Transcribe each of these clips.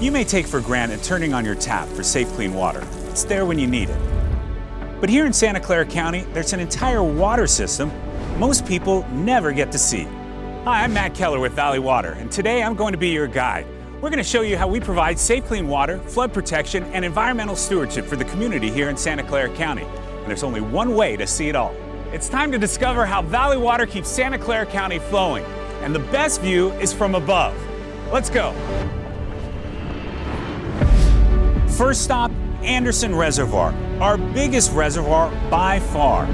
You may take for granted turning on your tap for safe, clean water. It's there when you need it. But here in Santa Clara County, there's an entire water system most people never get to see. Hi, I'm Matt Keller with Valley Water, and today I'm going to be your guide. We're going to show you how we provide safe, clean water, flood protection, and environmental stewardship for the community here in Santa Clara County. And there's only one way to see it all. It's time to discover how Valley Water keeps Santa Clara County flowing. And the best view is from above. Let's go. First stop, Anderson Reservoir, our biggest reservoir by far.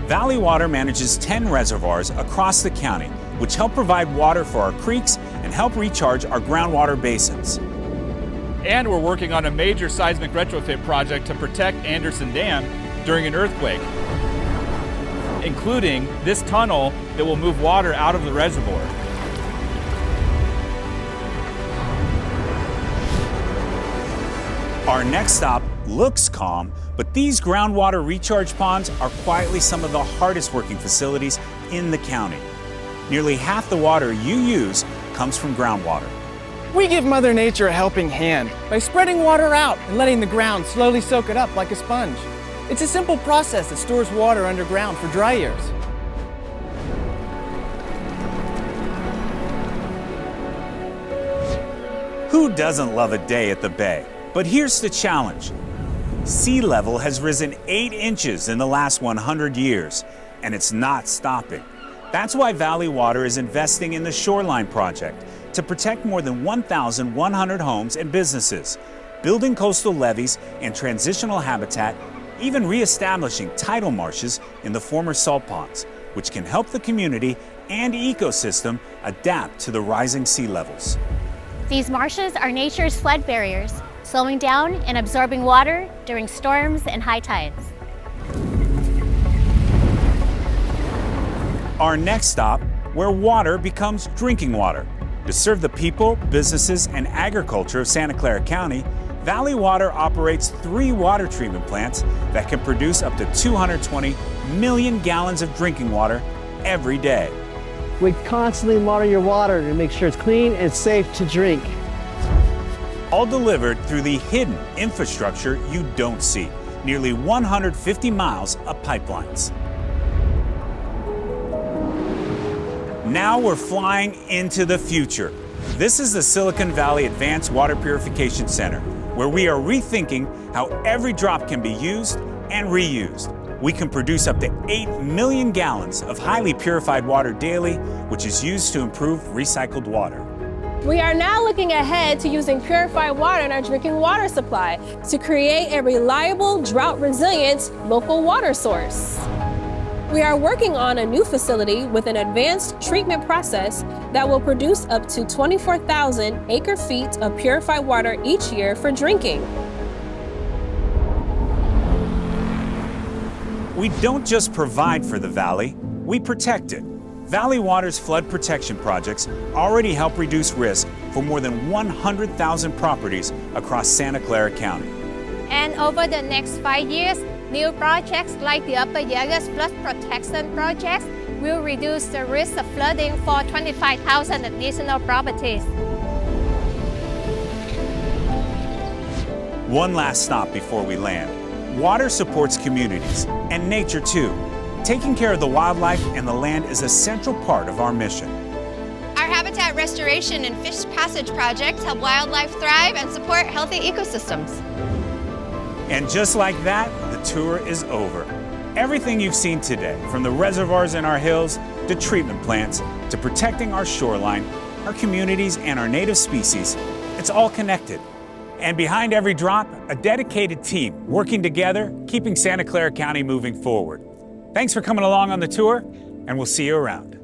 Valley Water manages 10 reservoirs across the county, which help provide water for our creeks and help recharge our groundwater basins. And we're working on a major seismic retrofit project to protect Anderson Dam during an earthquake, including this tunnel that will move water out of the reservoir. Our next stop looks calm, but these groundwater recharge ponds are quietly some of the hardest working facilities in the county. Nearly half the water you use comes from groundwater. We give Mother Nature a helping hand by spreading water out and letting the ground slowly soak it up like a sponge. It's a simple process that stores water underground for dry years. Who doesn't love a day at the bay? But here's the challenge. Sea level has risen 8 inches in the last 100 years, and it's not stopping. That's why Valley Water is investing in the Shoreline Project to protect more than 1,100 homes and businesses, building coastal levees and transitional habitat, even reestablishing tidal marshes in the former salt ponds, which can help the community and ecosystem adapt to the rising sea levels. These marshes are nature's flood barriers, slowing down and absorbing water during storms and high tides. Our next stop, where water becomes drinking water. To serve the people, businesses, and agriculture of Santa Clara County, Valley Water operates 3 water treatment plants that can produce up to 220 million gallons of drinking water every day. We constantly monitor your water to make sure it's clean and safe to drink. All delivered through the hidden infrastructure you don't see, nearly 150 miles of pipelines. Now we're flying into the future. This is the Silicon Valley Advanced Water Purification Center, where we are rethinking how every drop can be used and reused. We can produce up to 8 million gallons of highly purified water daily, which is used to improve recycled water. We are now looking ahead to using purified water in our drinking water supply to create a reliable, drought-resilient local water source. We are working on a new facility with an advanced treatment process that will produce up to 24,000 acre-feet of purified water each year for drinking. We don't just provide for the valley, we protect it. Valley Water's flood protection projects already help reduce risk for more than 100,000 properties across Santa Clara County. And over the next 5 years, new projects like the Upper Yagas Flood Protection Project will reduce the risk of flooding for 25,000 additional properties. One last stop before we land. Water supports communities, and nature too. Taking care of the wildlife and the land is a central part of our mission. Our habitat restoration and fish passage projects help wildlife thrive and support healthy ecosystems. And just like that, the tour is over. Everything you've seen today, from the reservoirs in our hills to treatment plants to protecting our shoreline, our communities, and our native species, it's all connected. And behind every drop, a dedicated team working together, keeping Santa Clara County moving forward. Thanks for coming along on the tour, and we'll see you around.